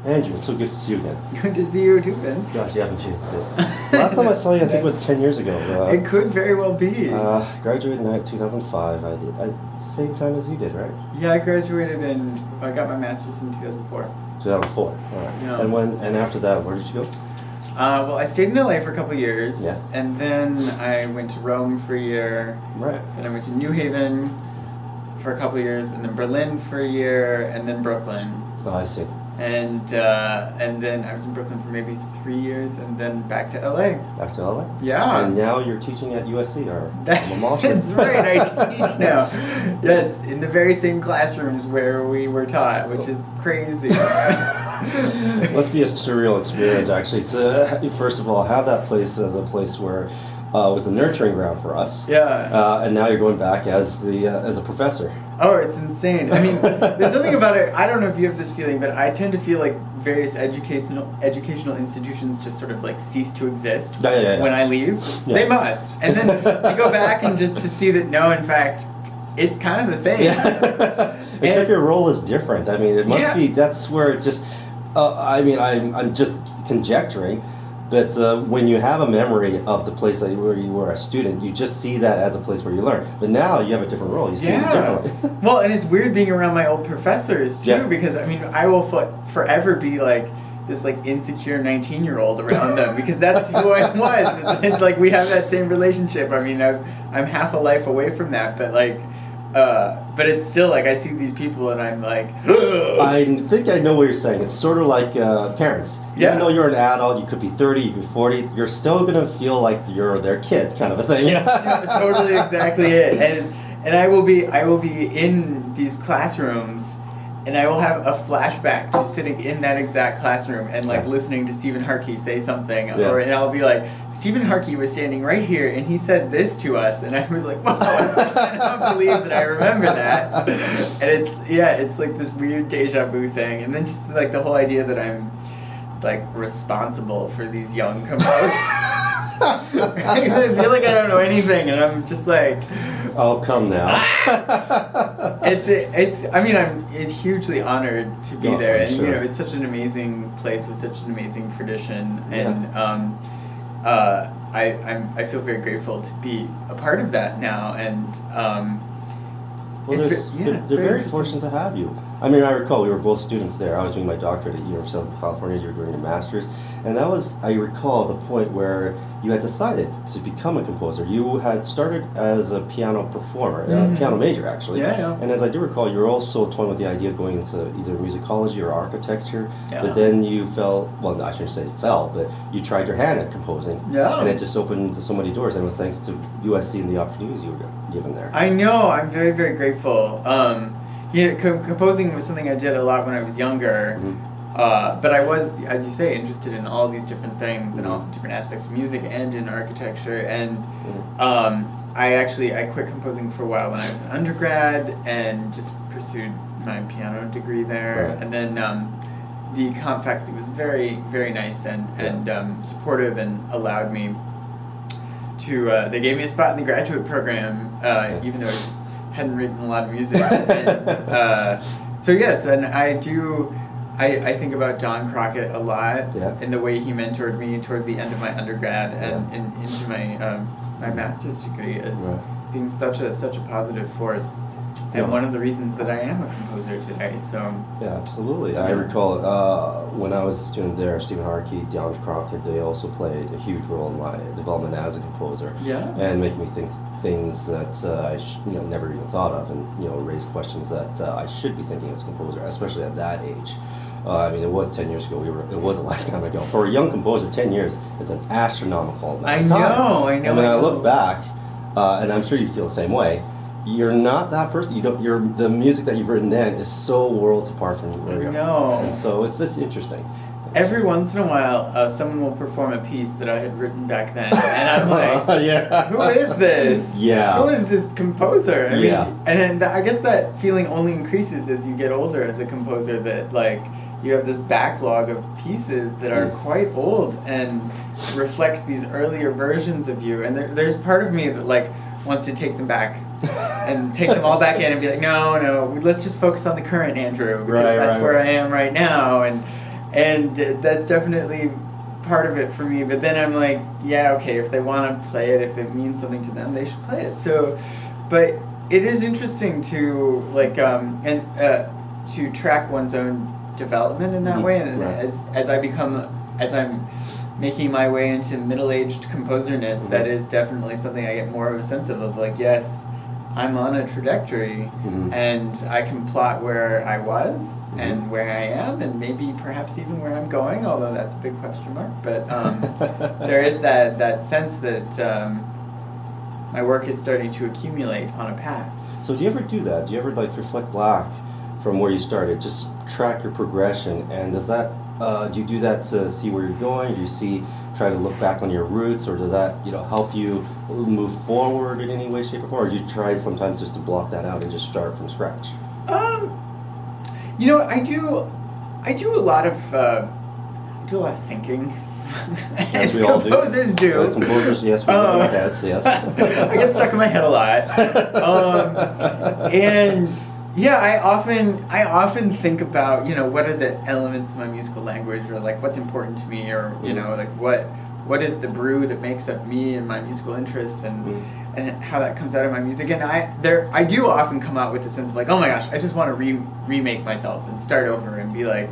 Andrew, it's so good to see you again. Good to see you too, Vince. Gosh, you haven't changed a bit. Last time I saw you, I think it was 10 years ago. It could very well be. Graduated in 2005. I did. Same time as you did, right? Yeah, I I got my master's in 2004. 2004. All right. Yeah. And after that, where did you go? Well, I stayed in LA for a couple of years. Yeah. And then I went to Rome for a year. Right. Then I went to New Haven for a couple of years, and then Berlin for a year, and then Brooklyn. Oh, I see. And then I was in Brooklyn for maybe 3 years, and then back to LA. Back to LA? Yeah. And now you're teaching at USC, or That's right, I teach now. Yes, in the very same classrooms where we were taught, which is crazy. Must be a surreal experience, actually, to first of all have that place as a place where it was a nurturing ground for us. Yeah. And now you're going back as a professor. Oh, it's insane. I mean, there's something about it. I don't know if you have this feeling, but I tend to feel like various educational institutions just sort of like cease to exist when I leave. Yeah. They must. And then to go back and just to see that no, in fact, it's kind of the same. Yeah. Except your role is different. I mean, it must be. That's where it just. I mean, I'm just conjecturing. But when you have a memory of the place where you were a student, you just see that as a place where you learn. But now you have a different role. You see it differently. Well, and it's weird being around my old professors, too, because, I mean, I will forever be, like, this, like, insecure 19-year-old around them, because that's who I was. It's like we have that same relationship. I mean, I'm half a life away from that, but, like... but it's still like I see these people and I'm like, ugh. I think I know what you're saying. It's sort of like parents. Even though you're an adult, you could be 30, you could be 40, you're still going to feel like you're their kid kind of a thing. It's totally exactly it. And I will be in these classrooms and I will have a flashback to sitting in that exact classroom and like listening to Stephen Harkey say something, and I'll be like, Stephen Harkey was standing right here and he said this to us, and I was like, whoa, I don't believe that I remember that. And it's like this weird deja vu thing, and then just like the whole idea that I'm like responsible for these young composers. I feel like I don't know anything, and I'm just like, oh, come now. I'm hugely honored to be there, and sure. you know, it's such an amazing place with such an amazing tradition, and I feel very grateful to be a part of that now, and they're very fortunate to have you. I mean, I recall we were both students there. I was doing my doctorate at University of California. You were doing your master's, and that was, I recall, the point where you had decided to become a composer. You had started as a piano performer, a piano major actually. Yeah. And as I do recall, you were also toying with the idea of going into either musicology or architecture. Yeah. But then you well, I shouldn't say fell, but you tried your hand at composing. Yeah. And it just opened so many doors, and it was thanks to USC and the opportunities you were given there. I know. I'm very, very grateful. Composing was something I did a lot when I was younger. Mm-hmm. But I was, as you say, interested in all these different things and all different aspects of music and in architecture. And I quit composing for a while when I was an undergrad and just pursued my piano degree there. Right. And then the comp faculty was very, very nice and supportive and allowed me to. They gave me a spot in the graduate program, even though I hadn't written a lot of music. And, so yes, and I do. I think about Don Crockett a lot, and the way he mentored me toward the end of my undergrad and into my master's degree as being such a positive force, and one of the reasons that I am a composer today. So absolutely. I recall when I was a student there, Stephen Harkey, Don Crockett, they also played a huge role in my development as a composer, and making me think things that I never even thought of, and raise questions that I should be thinking as a composer, especially at that age. I mean, it was 10 years ago. It was a lifetime ago. For a young composer, 10 years, it's an astronomical amount of time. I know. And when I look back, and I'm sure you feel the same way, you're not that person. The music that you've written then is so worlds apart from where you are. I know. And so it's just interesting. Every once in a while, someone will perform a piece that I had written back then, and I'm like, who is this? Who is this composer? I mean, and I guess that feeling only increases as you get older as a composer, that like you have this backlog of pieces that are quite old and reflect these earlier versions of you, and there's part of me that like wants to take them back and take them all back in and be like, no, let's just focus on the current Andrew, because that's where I am right now, and and that's definitely part of it for me. But then I'm like, yeah, okay, if they want to play it, if it means something to them, they should play it. So, but it is interesting to like to track one's own development in that way, and as I'm making my way into middle-aged composer-ness, that is definitely something I get more of a sense of like, yes, I'm on a trajectory, and I can plot where I was and where I am, and maybe perhaps even where I'm going, although that's a big question mark. But there is that sense that my work is starting to accumulate on a path. So do you ever do that? Do you ever like reflect back from where you started? Just track your progression, and does that do you do that to see where you're going? Do you try to look back on your roots, or does that help you move forward in any way, shape, or form? Or do you try sometimes just to block that out and just start from scratch? I do a lot of thinking. As we composers do. Composers, yes, we do in our heads, yes. I get stuck in my head a lot, and yeah, I often think about what are the elements of my musical language, or like what's important to me, or like what is the brew that makes up me and my musical interests, and how that comes out of my music. And I do often come out with a sense of like, oh my gosh, I just want to remake myself and start over and be like,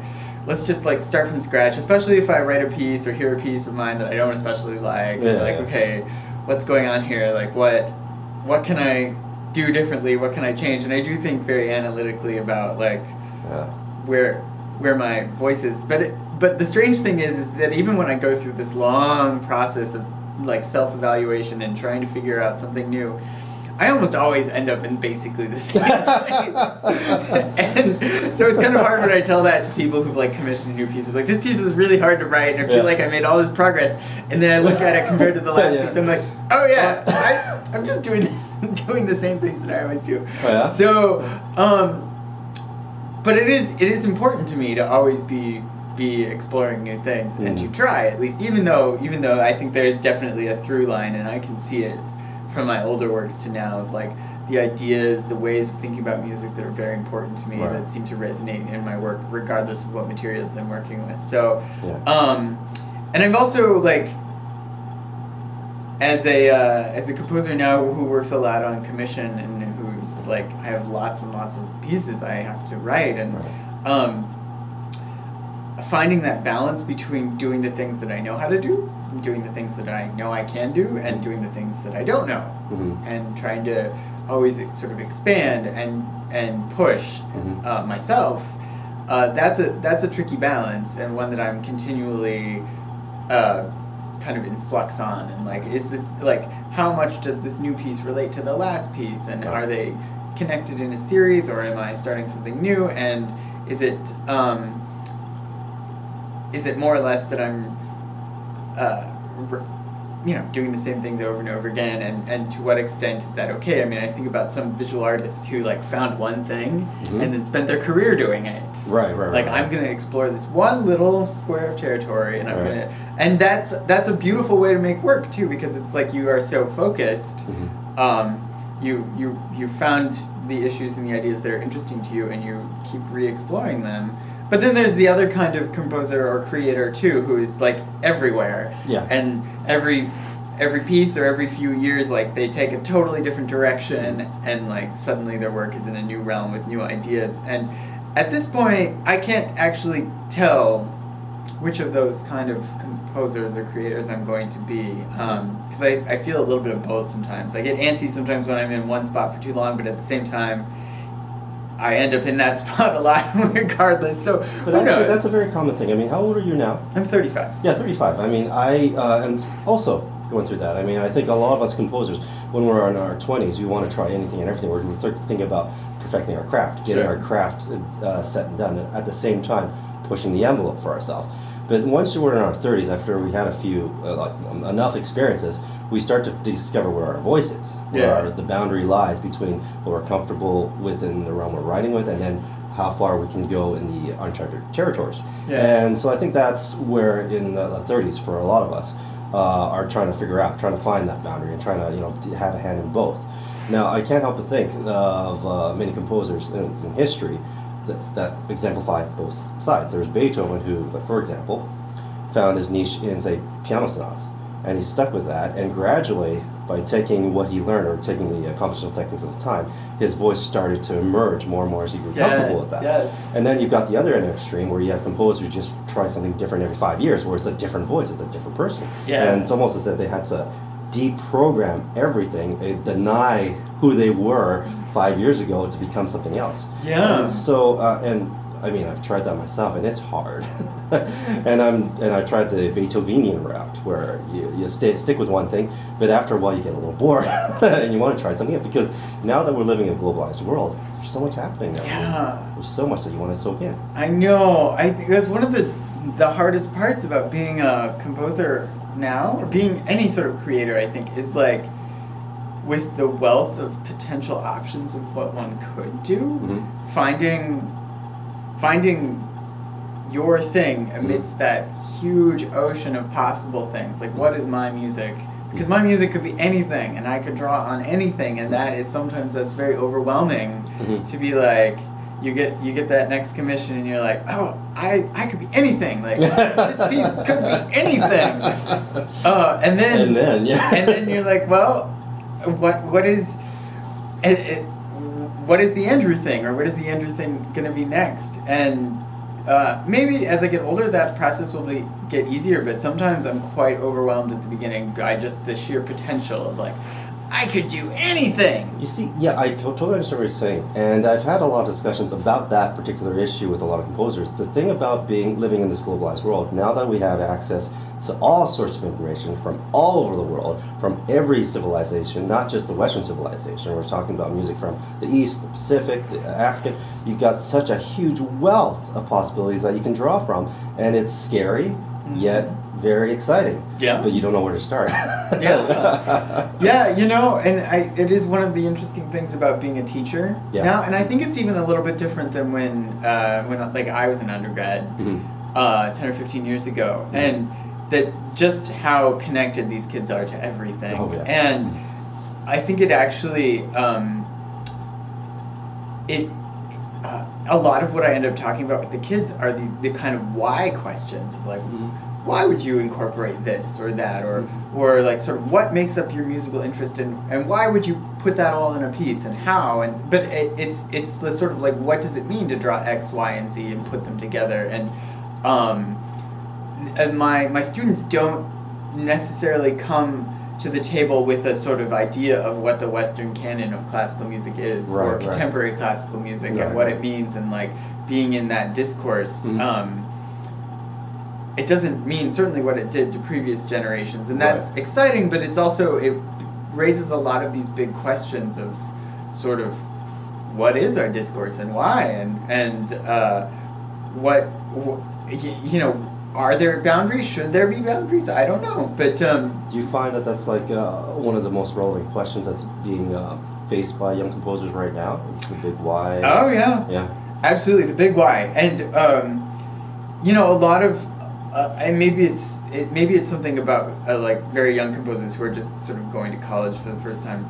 let's just like start from scratch, especially if I write a piece or hear a piece of mine that I don't especially like. Okay, what's going on here? Like what can I do differently? What can I change? And I do think very analytically about like where my voice is. But the strange thing is that even when I go through this long process of like self-evaluation and trying to figure out something new, I almost always end up in basically the same place. And so it's kind of hard when I tell that to people who've like commissioned new pieces. Like, this piece was really hard to write, and I feel like I made all this progress, and then I look at it compared to the last piece, I'm like, oh yeah, I'm just doing the same things that I always do. Oh, yeah? So, but it is important to me to always be exploring new things and to try, at least, even though I think there's definitely a through line, and I can see it from my older works to now, of like the ideas, the ways of thinking about music that are very important to me, that seem to resonate in my work regardless of what materials I'm working with. So and I'm also like, as a composer now who works a lot on commission, and who's like, I have lots and lots of pieces I have to write, and finding that balance between doing the things that I know how to do, doing the things that I know I can do, and doing the things that I don't know, and trying to always sort of expand and push myself. That's a tricky balance, and one that I'm continually kind of in flux on. And like, is this like, how much does this new piece relate to the last piece, and are they connected in a series, or am I starting something new? And is it more or less that I'm doing the same things over and over again, and to what extent is that okay? I mean, I think about some visual artists who like found one thing and then spent their career doing it. Right. I'm going to explore this one little square of territory, and I'm going to, and that's a beautiful way to make work too, because it's like you are so focused. You found the issues and the ideas that are interesting to you, and you keep re-exploring them. But then there's the other kind of composer or creator too, who is like everywhere. Yeah. And every piece or every few years, like, they take a totally different direction, and like suddenly their work is in a new realm with new ideas. And at this point, I can't actually tell which of those kind of composers or creators I'm going to be, because I feel a little bit of both sometimes. I get antsy sometimes when I'm in one spot for too long, but at the same time, I end up in that spot a lot regardless. So, but actually, that's a very common thing. I mean, how old are you now? I'm 35. Yeah, 35. I mean, I am also going through that. I mean, I think a lot of us composers, when we're in our 20s, we want to try anything and everything. We're thinking about perfecting our craft, getting our craft set and done, and at the same time pushing the envelope for ourselves. But once we're in our 30s, after we had a few, enough experiences, we start to discover where our voice is, where the boundary lies between what we're comfortable with in the realm we're writing with, and then how far we can go in the uncharted territories. And so I think that's where in the 30s, for a lot of us, are trying to figure out, trying to find that boundary, and trying to have a hand in both. Now, I can't help but think of many composers in history that exemplify both sides. There's Beethoven who, like, for example, found his niche in, say, piano sonatas, and he stuck with that, and gradually, by taking what he learned, or taking the compositional techniques of his time, his voice started to emerge more and more as he grew comfortable with that. Yes. And then you've got the other end extreme, where you have composers who just try something different every 5 years, where it's a different voice, it's a different person. Yeah. And it's almost as if they had to deprogram everything, deny who they were 5 years ago to become something else. Yeah. And so, and I mean, I've tried that myself, and it's hard. and I tried the Beethovenian route, where you stick with one thing, but after a while you get a little bored, and you want to try something else, because now that we're living in a globalized world, there's so much happening now. Yeah. There's so much that you want to soak in. I know. I think that's one of the hardest parts about being a composer now, or being any sort of creator, I think, is like, with the wealth of potential options of what one could do, Mm-hmm. finding your thing amidst that huge ocean of possible things. Like, what is my music? Because my music could be anything, and I could draw on anything, and that's very overwhelming. Mm-hmm. To be like, you get that next commission, and you're like, oh, I could be anything. Like, this piece could be anything. And then you're like, well, what is the Andrew thing, or what is the Andrew thing gonna be next? And maybe as I get older, that process will get easier, but sometimes I'm quite overwhelmed at the beginning by just the sheer potential of, like, I could do anything. You see, yeah, I totally understand what you're saying, and I've had a lot of discussions about that particular issue with a lot of composers. The thing about living in this globalized world, now that we have access to all sorts of information from all over the world, from every civilization, not just the Western civilization. We're talking about music from the East, the Pacific, the African. You've got such a huge wealth of possibilities that you can draw from, and it's scary, yet very exciting. Yeah. But you don't know where to start. Yeah. Yeah, and it is one of the interesting things about being a teacher now, and I think it's even a little bit different than when like I was an undergrad 10 or 15 years ago, and that just how connected these kids are to everything. Oh, yeah. And I think it actually a lot of what I end up talking about with the kids are the kind of why questions of, like, why would you incorporate this or that, or like, sort of what makes up your musical interest, and why would you put that all in a piece, and how, but it's the sort of, like, what does it mean to draw X, Y, and Z and put them together, and my students don't necessarily come to the table with a sort of idea of what the Western canon of classical music is, or contemporary classical music, and what it means, and, like, being in that discourse. It doesn't mean certainly what it did to previous generations, and that's exciting, but it raises a lot of these big questions of sort of what is our discourse, and why, and what are there boundaries? Should there be boundaries? I don't know, but do you find that that's, like, one of the most relevant questions that's being faced by young composers right now? It's the big why. Oh yeah, absolutely, the big why, and a lot of and maybe it's something about like, very young composers who are just sort of going to college for the first time,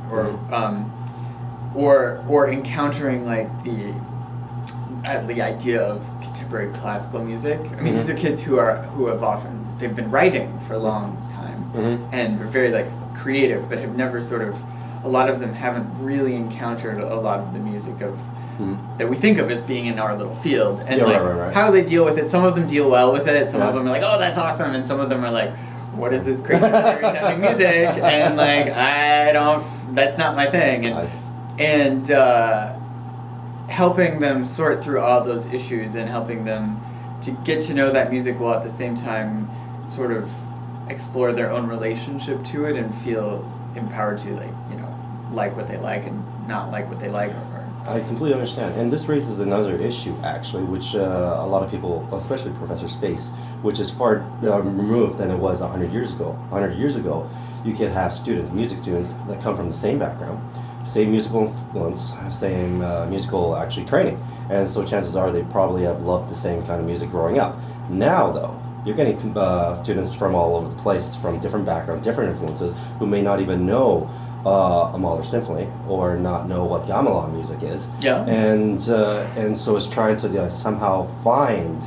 or encountering, like, the idea of contemporary classical music. I mean, these are kids who they've been writing for a long time, and are very, like, creative, but have never a lot of them haven't really encountered a lot of the music of that we think of as being in our little field, and how they deal with it. Some of them deal well with it. Some of them are like, oh, that's awesome, and some of them are like, what is this crazy sounding music? And, like, that's not my thing. And helping them sort through all those issues, and helping them to get to know that music while at the same time sort of explore their own relationship to it, and feel empowered to, like what they like and not like what they like. I completely understand, and this raises another issue, actually, which a lot of people, especially professors, face, which is far removed than it was 100 years ago. 100 years ago, you could have music students that come from the same background, same musical influence, same musical training, and so chances are they probably have loved the same kind of music growing up. Now, though, you're getting students from all over the place, from different backgrounds, different influences, who may not even know a Mahler symphony or not know what gamelan music is. Yeah. And so it's trying to somehow find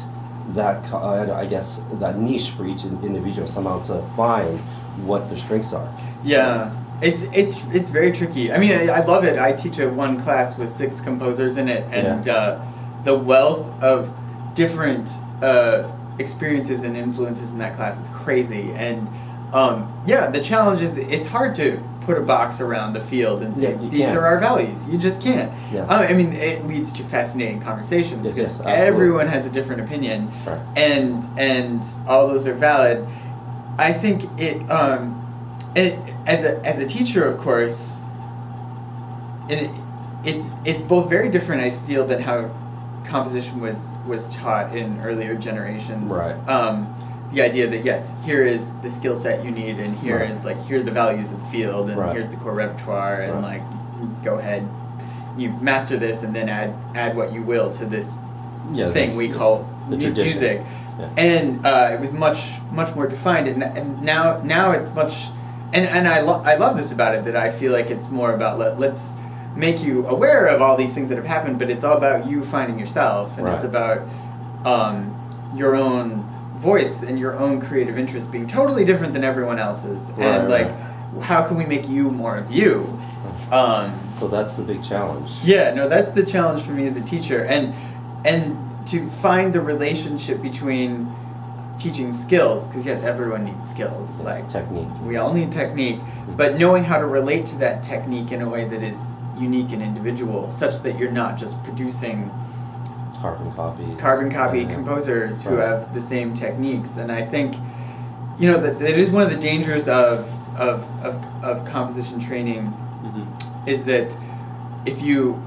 that I guess that niche for each individual, somehow to find what their strengths are. Yeah. It's very tricky. I mean, I love it. I teach one class with 6 composers in it, and the wealth of different experiences and influences in that class is crazy. And the challenge is it's hard to put a box around the field and say these are our values. You just can't. Yeah. I mean, it leads to fascinating conversations because everyone has a different opinion, right. and all those are valid. I think it as a teacher, of course, it's both very different. I feel than how composition was taught in earlier generations. Right. The idea that yes, here is the skill set you need, and here right. is here are the values of the field, and right. here's the core repertoire, and right. Go ahead, you master this, and then add what you will to this thing we call music. Yeah. And it was much more defined, and now it's much, and I love this about it, that I feel like it's more about let's make you aware of all these things that have happened, but it's all about you finding yourself, and right. it's about your own voice and your own creative interest being totally different than everyone else's, right, and right. How can we make you more of you? So that's the big challenge. Yeah, no, that's the challenge for me as a teacher, and to find the relationship between teaching skills, because yes, everyone needs skills, technique. We all need technique, but knowing how to relate to that technique in a way that is unique and individual, such that you're not just producing carbon copy composers who have the same techniques. And I think, that it is one of the dangers of composition training, mm-hmm. is that if you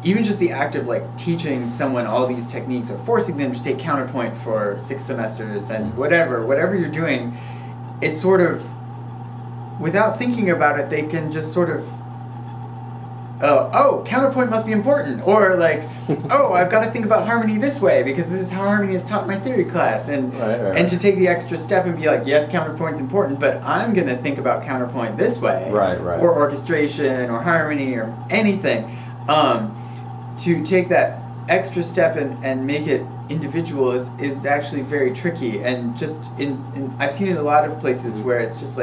even just the act of teaching someone all these techniques or forcing them to take counterpoint for 6 semesters and whatever you're doing, it's sort of, without thinking about it, they can just sort of counterpoint must be important, or I've got to think about harmony this way because this is how harmony is taught in my theory class, and right. and to take the extra step and be yes, counterpoint's important, but I'm going to think about counterpoint this way, right. or orchestration or harmony or anything, to take that extra step and make it individual is actually very tricky, and just I've seen it in a lot of places where it's just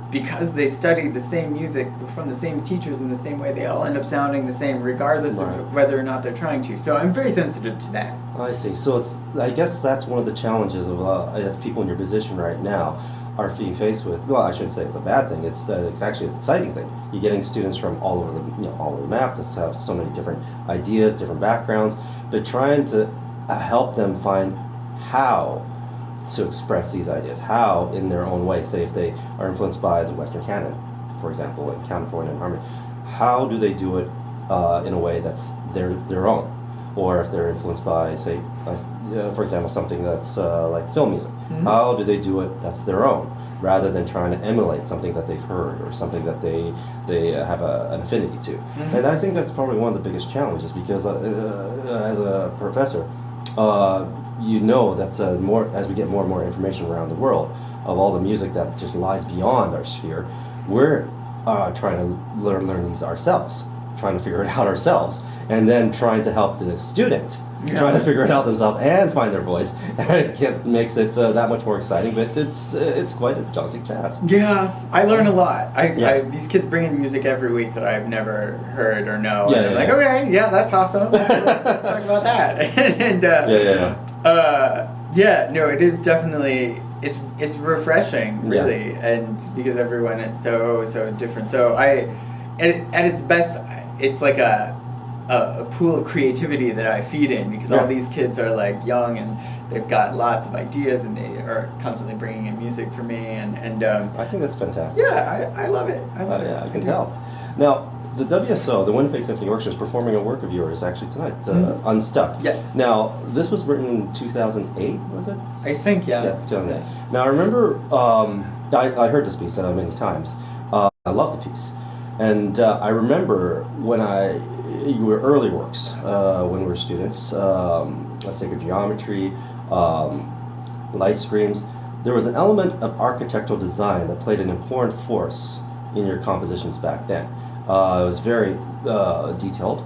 because they study the same music from the same teachers in the same way, they all end up sounding the same regardless right. of whether or not they're trying to. So I'm very sensitive to that. I see. So I guess that's one of the challenges of people in your position right now are being faced with. Well, I shouldn't say it's a bad thing. It's actually an exciting thing. You're getting students from all over the map that have so many different ideas, different backgrounds, but trying to help them find how to express these ideas, how in their own way. Say if they are influenced by the Western canon, for example, and counterpoint and harmony, how do they do it in a way that's their own? Or if they're influenced by, say, for example, something that's like film music, mm-hmm. how do they do it that's their own, rather than trying to emulate something that they've heard or something that they have an affinity to? Mm-hmm. And I think that's probably one of the biggest challenges, because as a professor, that more as we get more and more information around the world of all the music that just lies beyond our sphere, we're trying to learn these ourselves, trying to figure it out ourselves, and then trying to help the student trying to figure it out themselves and find their voice. It makes it that much more exciting, but it's quite a daunting task. Yeah, I learn a lot. These kids bring in music every week that I've never heard or know. Yeah, and I'm okay, that's awesome. Let's talk about that. And it is definitely it's refreshing, really, and because everyone is so different. So at its best, it's like a pool of creativity that I feed in, because all these kids are young and they've got lots of ideas and they are constantly bringing in music for me, and I think that's fantastic. Yeah, I love it. I can tell. Now, the WSO, the Winnipeg Symphony Orchestra, is performing a work of yours actually tonight, Unstuck. Yes. Now, this was written in 2008, was it? I think, yeah. Yeah, 2008. Now, I remember, I heard this piece many times. I love the piece. And I remember when you were early works, when we were students, sacred geometry, light streams, there was an element of architectural design that played an important force in your compositions back then. It was very detailed,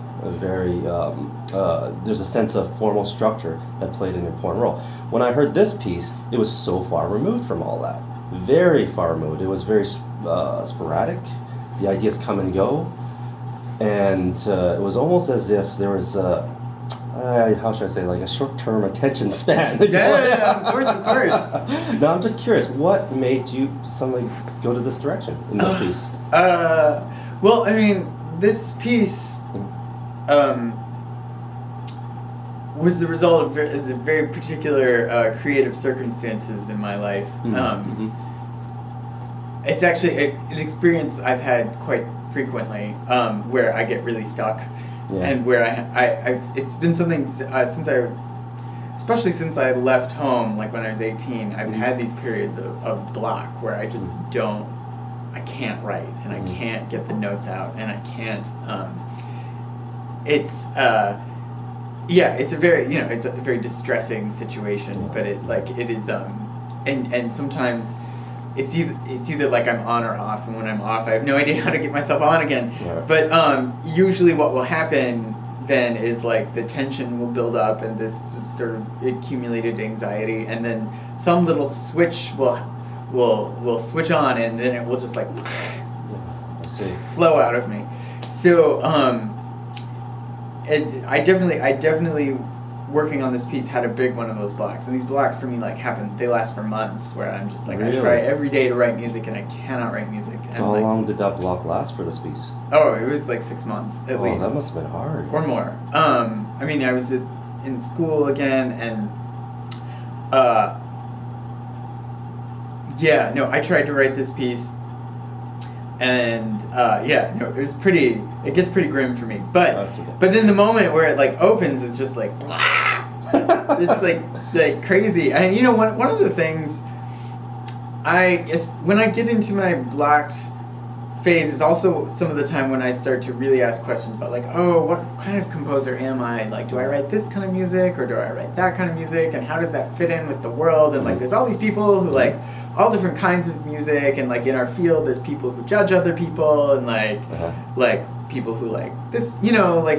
there's a sense of formal structure that played an important role. When I heard this piece, it was so far removed from all that. Very far removed. It was very sporadic. The ideas come and go. And it was almost as if there was how should I say, like a short-term attention span. Yeah, of course. Now I'm just curious, what made you suddenly go to this direction in this piece? Well, I mean, this piece was the result of very particular creative circumstances in my life. It's actually an experience I've had quite frequently, where I get really stuck. Yeah. And where I've it's been something especially since I left home, like when I was 18, I've had these periods of block where I just I can't write, and I can't get the notes out, and I can't, it's a very, it's a very distressing situation, but it is, and sometimes it's either like I'm on or off, and when I'm off, I have no idea how to get myself on again. Right. But usually what will happen then is like the tension will build up, and this sort of accumulated anxiety, and then some little switch will switch on, and then it will just like flow out of me. So I definitely working on this piece had a big one of those blocks, and these blocks for me they last for months, where I'm just like, really? I try every day to write music, and I cannot write music. So how long did that block last for this piece? Oh, it was like 6 months at least. Oh, that must have been hard. Or more. I mean, I was in school again, and I tried to write this piece, and it gets pretty grim for me. But but then the moment where it opens is just like it's like crazy. And one of the things when I get into my blocked phase is also some of the time when I start to really ask questions about what kind of composer am I? Do I write this kind of music, or do I write that kind of music, and how does that fit in with the world? And there's all these people who all different kinds of music, and in our field there's people who judge other people, and people who this,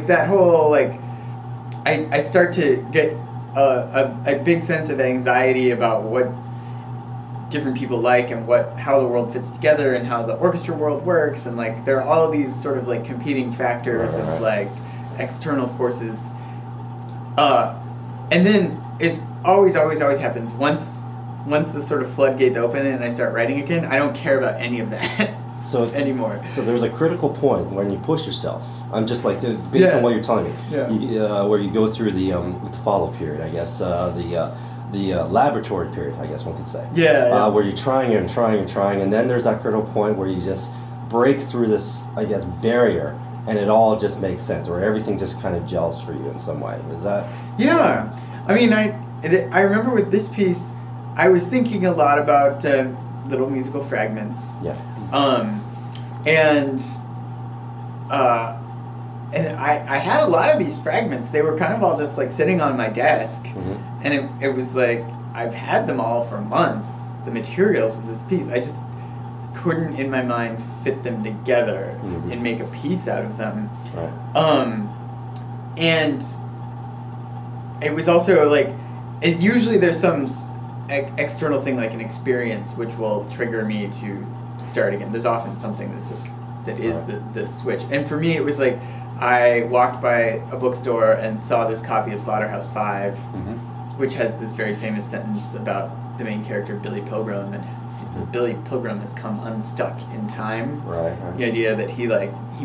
that whole I start to get a big sense of anxiety about what different people and how the world fits together, and how the orchestra world works, and there are all these sort of competing factors of external forces, and then it's always happens once the sort of floodgates open and I start writing again, I don't care about any of that anymore. So there's a critical point when you push yourself. I'm just based on what you're telling me, where you go through the follow period, I guess, the laboratory period, I guess one could say. Where you're trying and then there's that critical point where you just break through this, I guess, barrier, and it all just makes sense, or everything just kind of gels for you in some way. Is that? Yeah. I mean, I remember with this piece, I was thinking a lot about little musical fragments. Yeah. And I had a lot of these fragments. They were kind of all just sitting on my desk, and it was I've had them all for months. The materials of this piece, I just couldn't in my mind fit them together and make a piece out of them. Right. And it was also usually there's some external thing, an experience, which will trigger me to start again. There's often something that is the switch. And for me, it was I walked by a bookstore and saw this copy of Slaughterhouse-Five, which has this very famous sentence about the main character, Billy Pilgrim, and it's that Billy Pilgrim has come unstuck in time. Right. The idea that he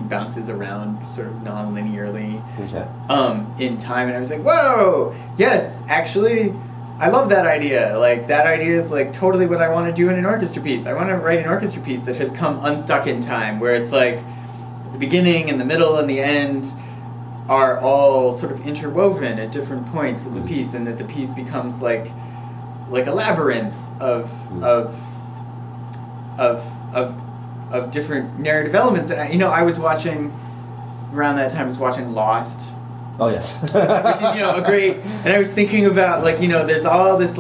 bounces around sort of non-linearly in time. And I was like, whoa, yes, actually, I love that idea. That idea is totally what I want to do in an orchestra piece. I want to write an orchestra piece that has come unstuck in time, where it's the beginning and the middle and the end are all sort of interwoven at different points of the piece, and that the piece becomes like a labyrinth of different narrative elements. And I was watching around that time. I was watching Lost. Oh yes. Which is a great. And I was thinking about there's all this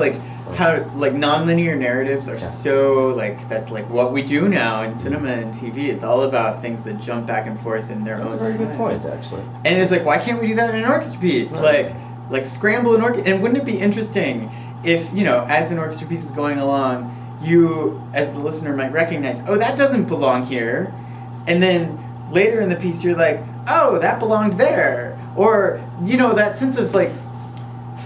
how like nonlinear narratives are so like that's like what we do now in cinema and TV. It's all about things that jump back and forth in their own. That's a very good point, actually. And it's like, why can't we do that in an orchestra piece? Right. Like scramble an orchestra. And wouldn't it be interesting if, you know, as an orchestra piece is going along, you as the listener might recognize, oh, that doesn't belong here, and then later in the piece you're like, oh, that belonged there, or you know, that sense of like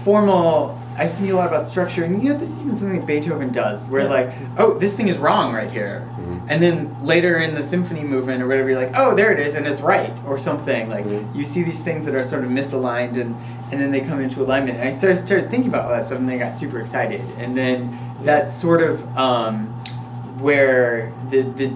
formal. I see a lot about structure, and you know, this is even something that Beethoven does, where like, oh, this thing is wrong right here, and then later in the symphony movement or whatever, you're like, oh, there it is, and it's right, or something. Like you see these things that are sort of misaligned, and then they come into alignment. And I started thinking about all that stuff, and then I got super excited, and then that's sort of where the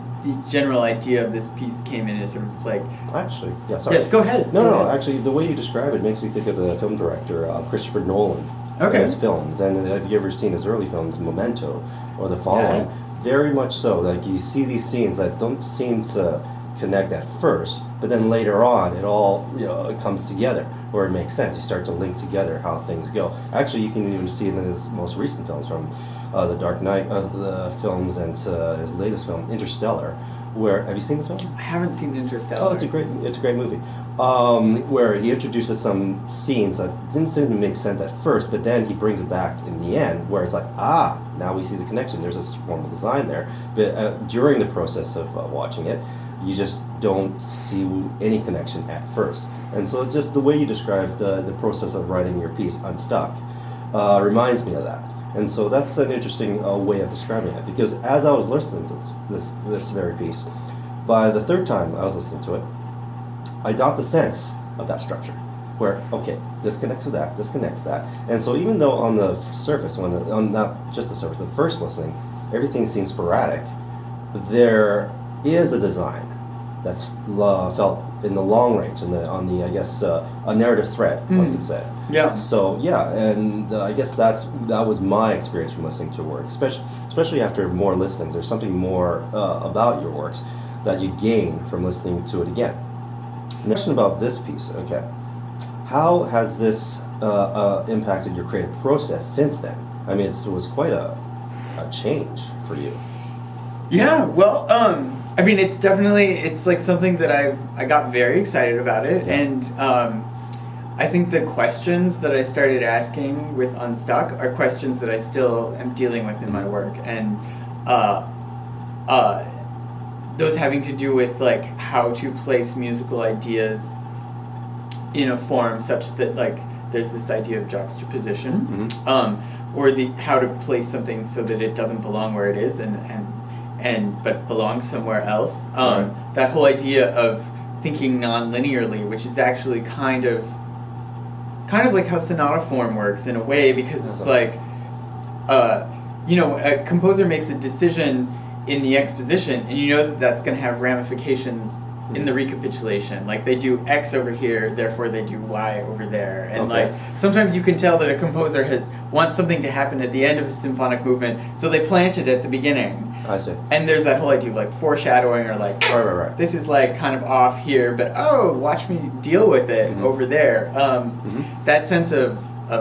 general idea of this piece came in, is sort of like. Actually, yeah. Sorry. Yes, go ahead. No. Actually, the way you describe it makes me think of the film director Christopher Nolan. Okay. His films, and have you ever seen his early films, Memento, or The Following? Yes. Very much so. Like you see these scenes that don't seem to connect at first, but then later on, it all it comes together, or it makes sense. You start to link together how things go. Actually, you can even see it in his most recent films, from The Dark Knight, the films, and his latest film, Interstellar. Where have you seen the film? I haven't seen Interstellar. Oh, it's a great movie. Where he introduces some scenes that didn't seem to make sense at first, but then he brings it back in the end, where it's like, now we see the connection. There's this formal design there. But during the process of watching it, you just don't see any connection at first. And so just the way you described the process of writing your piece, Unstuck, reminds me of that. And so that's an interesting way of describing it, because as I was listening to this very piece, by the third time I was listening to it, I got the sense of that structure, where, okay, this connects to that, this connects that. And so even though on the surface, not just the surface, the first listening, everything seems sporadic, there is a design that's felt in the long range, on the I guess, a narrative thread, one could say. Yeah. So, yeah, and I guess that was my experience from listening to your work, especially after more listenings. There's something more about your works that you gain from listening to it again. Question about this piece, okay. How has this impacted your creative process since then? I mean, it was quite a change for you. Yeah, well, I mean, it's like something that I got very excited about it, and I think the questions that I started asking with Unstuck are questions that I still am dealing with in my work, and those having to do with like how to place musical ideas in a form such that like there's this idea of juxtaposition, or how to place something so that it doesn't belong where it is but belongs somewhere else. That whole idea of thinking non-linearly, which is actually kind of like how sonata form works in a way, because it's like a composer makes a decision in the exposition, and you know that that's going to have ramifications in the recapitulation. Like, they do X over here, therefore they do Y over there. And like, sometimes you can tell that a composer wants something to happen at the end of a symphonic movement, so they plant it at the beginning. I see. And there's that whole idea of like foreshadowing, or like, right. This is like kind of off here, but watch me deal with it over there. That sense of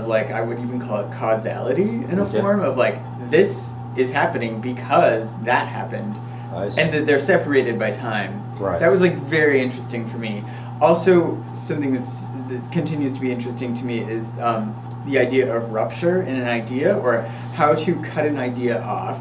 like, I would even call it causality in a form of like, this is happening because that happened, and that they're separated by time. Right. That was like very interesting for me. Also, something that continues to be interesting to me is the idea of rupture in an idea, or how to cut an idea off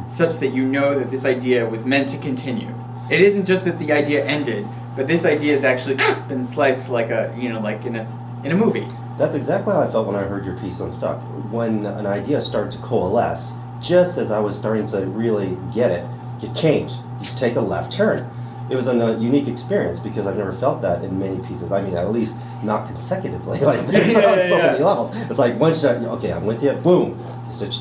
such that you know that this idea was meant to continue. It isn't just that the idea ended, but this idea has actually been sliced like like in a movie. That's exactly how I felt when I heard your piece on Stuck. When an idea started to coalesce, just as I was starting to really get it, you change. You take a left turn. It was a unique experience, because I've never felt that in many pieces. I mean, at least not consecutively. Like, there's so many levels. It's like one shot, okay, I'm with you, boom, you switch,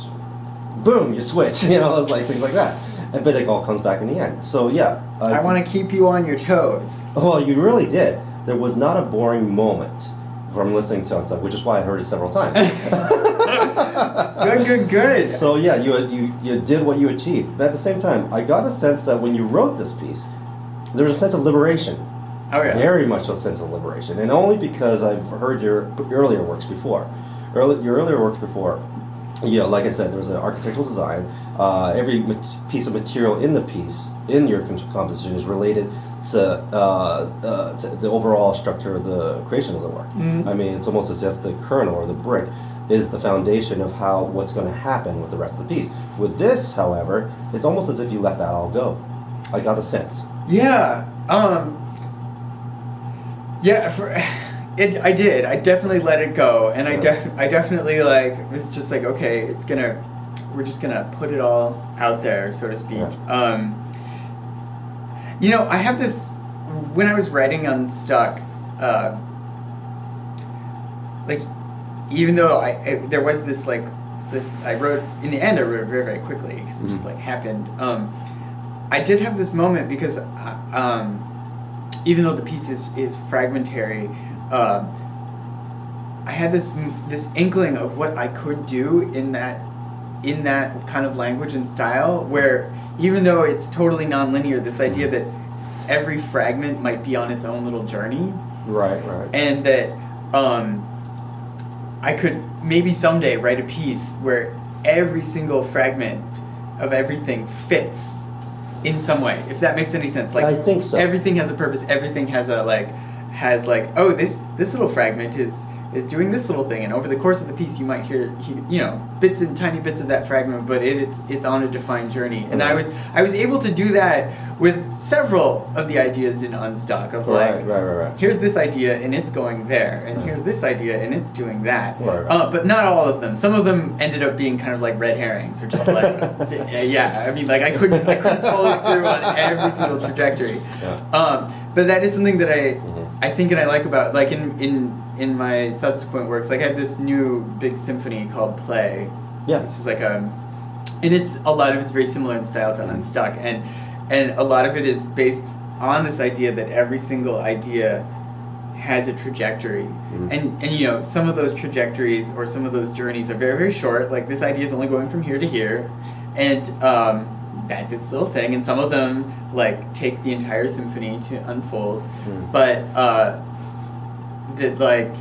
boom, you switch, like things like that. But it all comes back in the end. So yeah. I want to keep you on your toes. Well, you really did. There was not a boring moment from listening to Unstuck, which is why I heard it several times. Good. So yeah, you did what you achieved. But at the same time, I got a sense that when you wrote this piece, there was a sense of liberation. Oh yeah. Very much a sense of liberation, and only because I've heard your earlier works before. Your earlier works before Yeah, like I said, there's an architectural design. Every piece of material in the piece, in your composition, is related to the overall structure of the creation of the work. I mean, it's almost as if the kernel or the brick is the foundation of how what's going to happen with the rest of the piece. With this, however, it's almost as if you let that all go. I got the sense. Yeah. I did. I definitely let it go, and I definitely was just like, okay, we're just gonna put it all out there, so to speak. Yeah. I have this when I was writing Unstuck. Even though there was this I wrote in the end. I wrote it very, very quickly because it just happened. I did have this moment because even though the piece is fragmentary, I had this inkling of what I could do in that kind of language and style, where even though it's totally nonlinear, this idea that every fragment might be on its own little journey, right, and that I could maybe someday write a piece where every single fragment of everything fits in some way, if that makes any sense. I think so. Everything has a purpose. Everything has oh, this little fragment is doing this little thing, and over the course of the piece you might hear tiny bits of that fragment, but it's on a defined journey. And I was able to do that with several of the ideas in Unstuck of right. Here's this idea and it's going there, and here's this idea and it's doing that. Right. But not all of them. Some of them ended up being kind of like red herrings, or just yeah. I mean, I couldn't follow through on every single trajectory. Yeah. But that is something that I think and I like about in my subsequent works. I have this new big symphony called Play. Yeah. Which is and it's a lot of it's very similar in style to Unstuck, and a lot of it is based on this idea that every single idea has a trajectory, and some of those trajectories or some of those journeys are very, very short. Like, this idea is only going from here to here, and that's its little thing. And some of them take the entire symphony to unfold, but that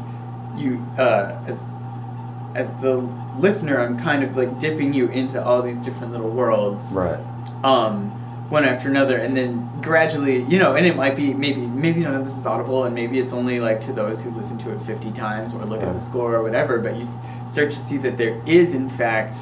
as the listener, I'm kind of dipping you into all these different little worlds, right? One after another, and then gradually, and it might be maybe none of this is audible, and maybe it's only to those who listen to it 50 times or look at the score or whatever. But you start to see that there is, in fact,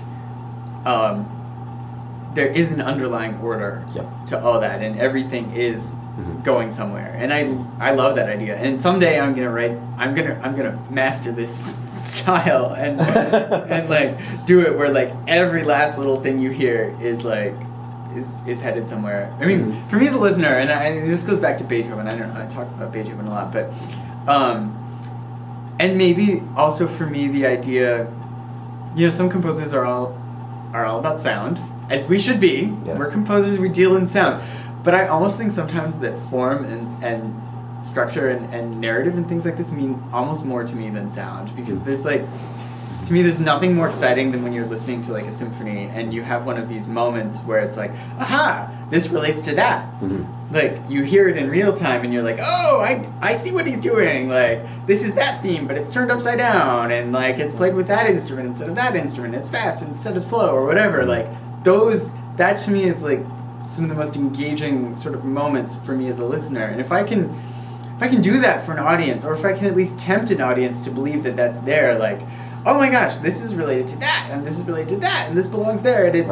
there is an underlying order to all that, and everything is going somewhere. And I love that idea. And someday I'm gonna master this style and do it where every last little thing you hear is headed somewhere. I mean, for me as a listener, and this goes back to Beethoven. I don't know, I talk about Beethoven a lot, but and maybe also for me the idea, some composers are all about sound, as we should be. Yes. We're composers, we deal in sound. But I almost think sometimes that form and structure and narrative and things like this mean almost more to me than sound, because there's to me there's nothing more exciting than when you're listening to a symphony and you have one of these moments where it's aha, this relates to that. You hear it in real time and you're oh, I see what he's doing. This is that theme, but it's turned upside down, and it's played with that instrument instead of that instrument. It's fast instead of slow or whatever. That to me is some of the most engaging sort of moments for me as a listener. And if I can do that for an audience, or if I can at least tempt an audience to believe that that's there, oh my gosh, this is related to that, and this is related to that, and this belongs there, and it's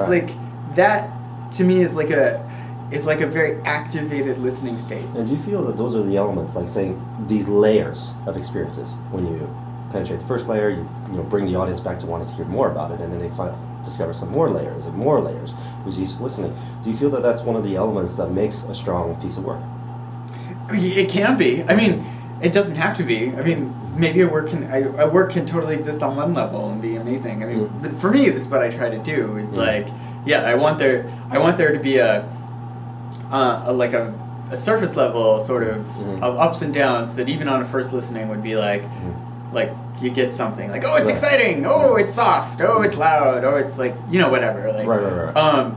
that to me is a very activated listening state. And do you feel that those are the elements, saying these layers of experiences? When you penetrate the first layer, you bring the audience back to wanting to hear more about it, and then they discover some more layers and more layers with each listening. Do you feel that that's one of the elements that makes a strong piece of work? It can be. I mean, it doesn't have to be. I mean, maybe a work can totally exist on one level and be amazing. I mean, but for me, this is what I try to do. Is I want there to be a surface level sort of ups and downs that even on a first listening would be you get something oh, it's exciting, oh, it's soft, oh, it's loud, oh, it's whatever, right.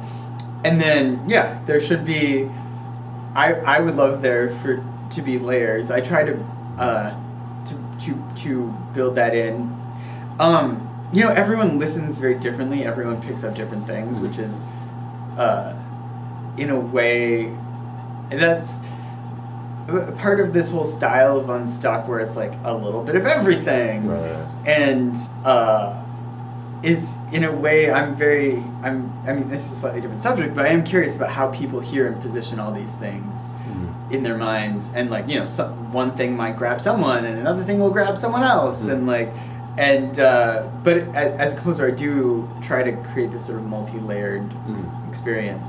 And then there should be, I would love there to be layers. I try to build that in, everyone listens very differently. Everyone picks up different things, which is, in a way, that's part of this whole style of Unstuck, where it's like a little bit of everything, right. And is in a way I mean, this is a slightly different subject, but I am curious about how people hear and position all these things in their minds, and like one thing might grab someone and another thing will grab someone else, and like. And but as a composer, I do try to create this sort of multi-layered experience.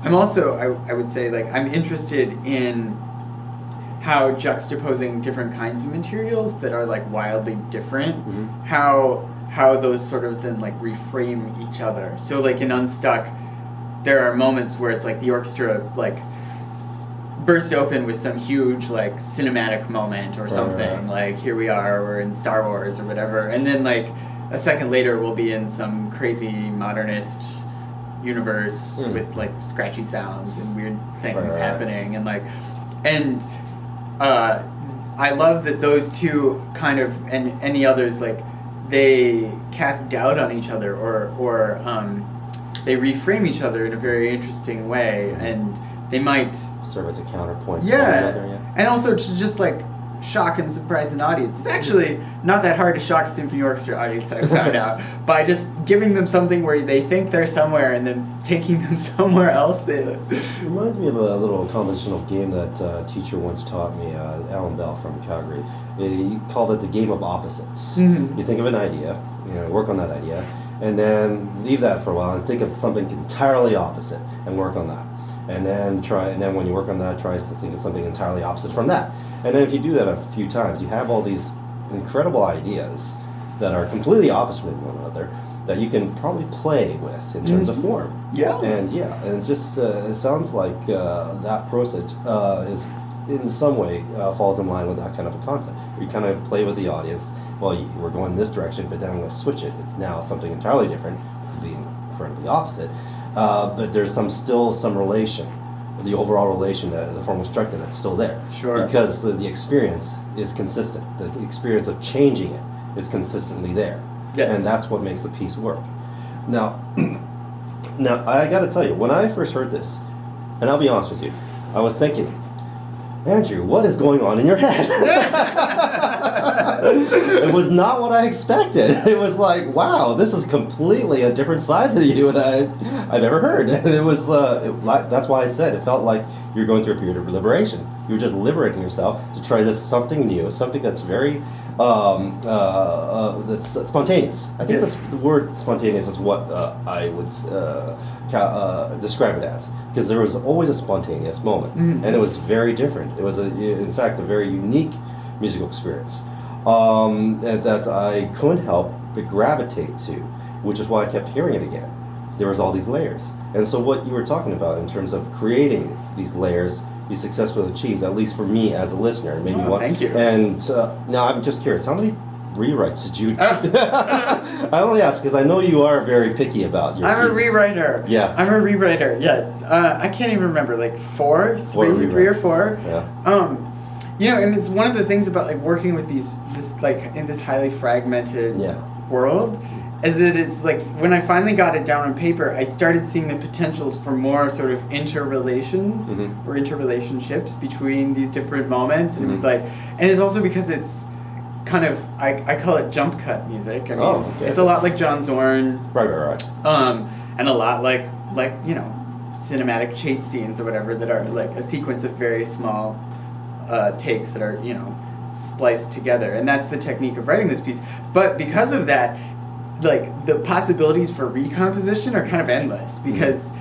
I'm also, I would say, like, I'm interested in how juxtaposing different kinds of materials that are like wildly different, how those sort of then like reframe each other. So like in Unstuck, there are moments where it's like the orchestra like burst open with some huge like cinematic moment or something, like here we are, we're in Star Wars or whatever, and then like a second later we'll be in some crazy modernist universe with like scratchy sounds and weird things happening, and like, and I love that those two kind of, and any others, like they cast doubt on each other, or they reframe each other in a very interesting way, and they might serve as a counterpoint. Yeah, and also to just like shock and surprise an audience. It's actually not that hard to shock a symphony orchestra audience, I found out, by just giving them something where they think they're somewhere and then taking them somewhere else. It reminds me of a little compositional game that a teacher once taught me, Alan Bell from Calgary. He called it the game of opposites. You think of an idea, work on that idea, and then leave that for a while and think of something entirely opposite and work on that. And then when you work on that, try to think of something entirely opposite from that. And then if you do that a few times, you have all these incredible ideas that are completely opposite from one another that you can probably play with in terms of form. Yeah. And it just it sounds like that process is in some way falls in line with that kind of a concept. Where you kind of play with the audience. Well, we're going this direction, but then I'm going to switch it. It's now something entirely different, being incredibly opposite. But there's still some relation, the overall relation, the formal structure that's still there. Sure. Because the experience is consistent. The experience of changing it is consistently there. Yes. And that's what makes the piece work. Now I got to tell you, when I first heard this, and I'll be honest with you, I was thinking, Andrew, what is going on in your head? It was not what I expected. It was like, wow, this is completely a different side to you that I've ever heard. It was that's why I said it felt like you're going through a period of liberation. You were just liberating yourself to try this something new, something that's very that's spontaneous. I think the word spontaneous is what I would describe it as, because there was always a spontaneous moment, and it was very different. It was, in fact, a very unique musical experience that I couldn't help but gravitate to, which is why I kept hearing it again. There was all these layers, and so what you were talking about in terms of creating these layers, you successfully achieved, at least for me as a listener. Maybe thank you. And now I'm just curious, how many rewrites did you do? I only ask because I know you are very picky about your pieces. A rewriter. Yeah. I'm a rewriter, yes. I can't even remember, like three or four. Yeah. And it's one of the things about like working with this like in this highly fragmented world, is that it's like when I finally got it down on paper, I started seeing the potentials for more sort of interrelations or interrelationships between these different moments, and it was like, and it's also because it's kind of I call it jump cut music. I mean, it's a lot like John Zorn, right. And a lot like cinematic chase scenes or whatever that are like a sequence of very small takes that are spliced together, and that's the technique of writing this piece. But because of that, like the possibilities for recomposition are kind of endless, because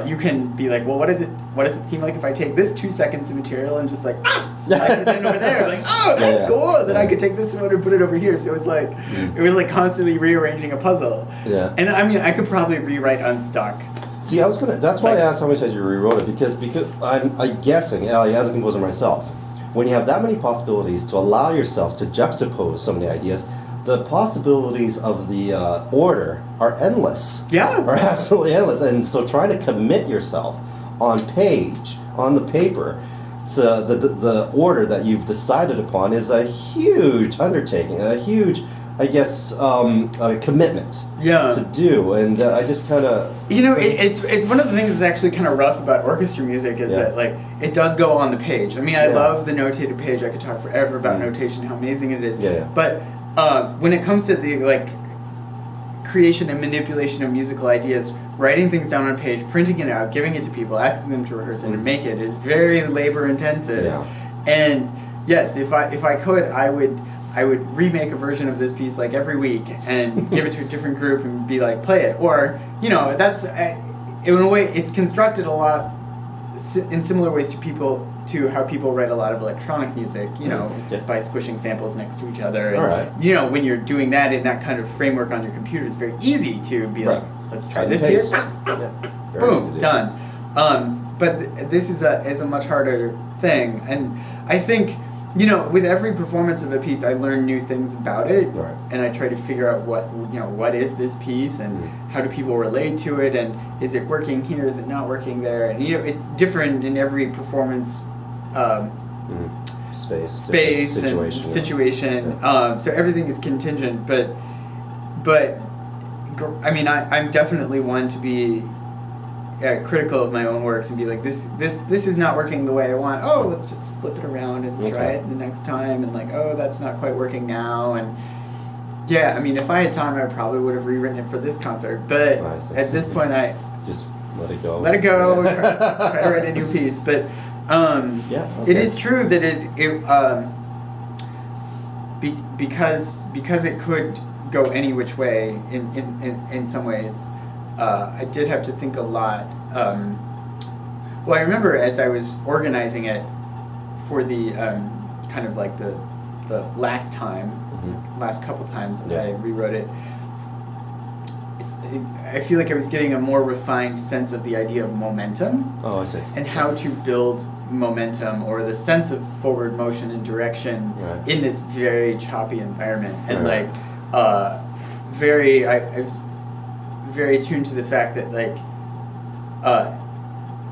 you can be like, well, what does it seem like if I take this 2 seconds of material and just like slice it in over there, like, oh, that's cool, then I could take this one and put it over here. So it was like constantly rearranging a puzzle. And I mean, I could probably rewrite Unstuck. See, that's why I asked how many times you rewrote it, because I'm guessing, as a composer myself, when you have that many possibilities to allow yourself to juxtapose so many ideas, the possibilities of the order are endless. Are absolutely endless. And so trying to commit yourself on the paper, to the order that you've decided upon is a huge undertaking, a huge I guess, a commitment to do, and I just kind of... It's one of the things that's actually kind of rough about orchestra music is that, like, it does go on the page. I mean, I love the notated page. I could talk forever about notation, how amazing it is. But when it comes to the, like, creation and manipulation of musical ideas, writing things down on a page, printing it out, giving it to people, asking them to rehearse it and make it is very labor intensive. And yes, if I could, I would remake a version of this piece like every week and give it to a different group and be like, play it. Or, that's, in a way, it's constructed a lot in similar ways to how people write a lot of electronic music, by squishing samples next to each other. And, when you're doing that in that kind of framework on your computer, it's very easy to be like, let's try this here. Boom, done. But this is a much harder thing. And I think, with every performance of a piece, I learn new things about it, and I try to figure out what is this piece, and how do people relate to it, and is it working here, is it not working there, and it's different in every performance space and situation. So everything is contingent, but I mean, I'm definitely one to be critical of my own works and be like, this is not working the way I want. Oh, let's just flip it around and try it the next time. And like, oh, that's not quite working now. And I mean, if I had time, I probably would have rewritten it for this concert. But at this point, I just let it go. Try to write a new piece. But it is true that because it could go any which way in some ways. I did have to think a lot. I remember as I was organizing it for the kind of like the last couple times I rewrote it, I feel like I was getting a more refined sense of the idea of momentum. Oh, I see. And how to build momentum or the sense of forward motion and direction in this very choppy environment. And very tuned to the fact that like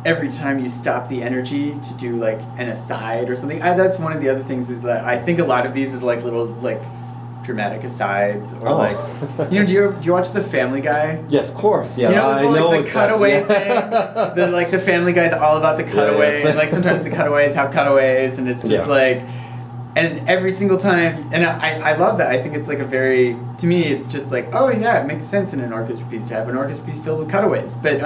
every time you stop the energy to do like an aside or something, that's one of the other things is that I think a lot of these is like little like dramatic asides or like do you watch The Family Guy? Yeah, of course. Yeah, I know like the cutaway thing. The Family Guy's all about the cutaway, and like sometimes the cutaways have cutaways, and it's just like. And every single time, and I love that. I think it's like to me, it's just like, oh yeah, it makes sense in an orchestra piece to have an orchestra piece filled with cutaways. But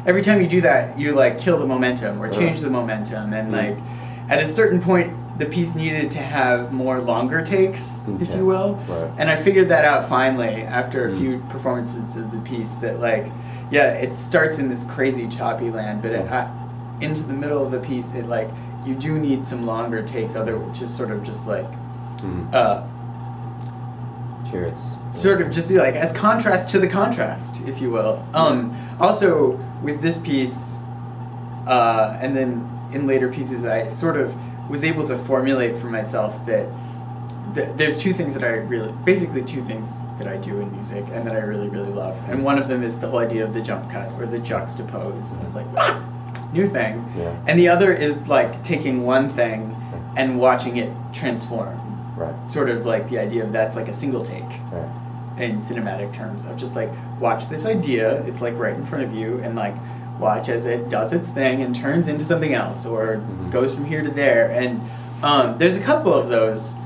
every time you do that, you like kill the momentum or change the momentum. And like at a certain point, the piece needed to have more longer takes, if you will. And I figured that out finally after a few performances of the piece that like, it starts in this crazy choppy land, but into the middle of the piece, it like, you do need some longer takes, just sort of just like, Curates. Sort of just like as contrast to the contrast, if you will. Also with this piece, and then in later pieces, I sort of was able to formulate for myself that there's two things that I do in music and that I really, really love. And one of them is the whole idea of the jump cut or the juxtapose of like, new thing. And the other is like taking one thing and watching it transform. Sort of like the idea of that's like a single take in cinematic terms of just like watch this idea, it's like right in front of you, and like watch as it does its thing and turns into something else or goes from here to there. And there's a couple of those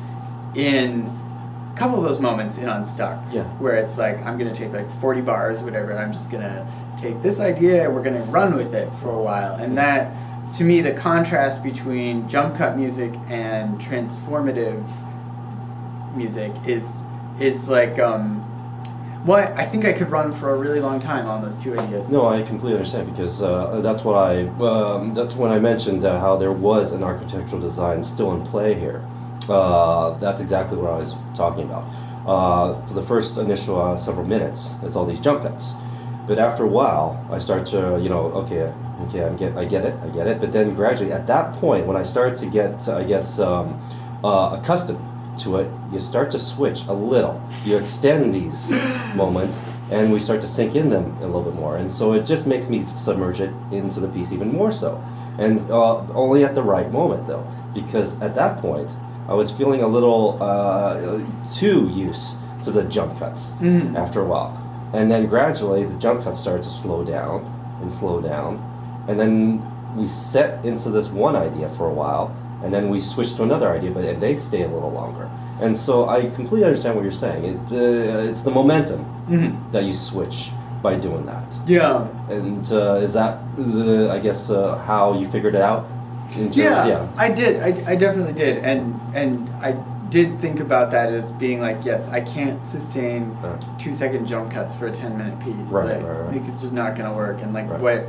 moments in Unstuck where it's like I'm gonna take like 40 bars, whatever, and I'm just gonna take this idea and we're going to run with it for a while. And that, to me, the contrast between jump cut music and transformative music is like, I think I could run for a really long time on those two ideas. No, I completely understand, because that's when I mentioned how there was an architectural design still in play here. That's exactly what I was talking about. For the first initial several minutes, it's all these jump cuts. But after a while, I start to, I get it. But then gradually, at that point, when I start to get, accustomed to it, you start to switch a little. You extend these moments, and we start to sink in them a little bit more. And so it just makes me submerge it into the piece even more so. And only at the right moment, though, because at that point, I was feeling a little too used to the jump cuts after a while. And then gradually the jump cuts started to slow down, and then we set into this one idea for a while, and then we switch to another idea, and they stay a little longer. And so I completely understand what you're saying. It's the momentum that you switch by doing that. Yeah. And is that how you figured it out? I did. I definitely did, and I did think about that as being like, yes, I can't sustain 2-second jump cuts for a 10-minute piece. Right. Like it's just not gonna work. And like what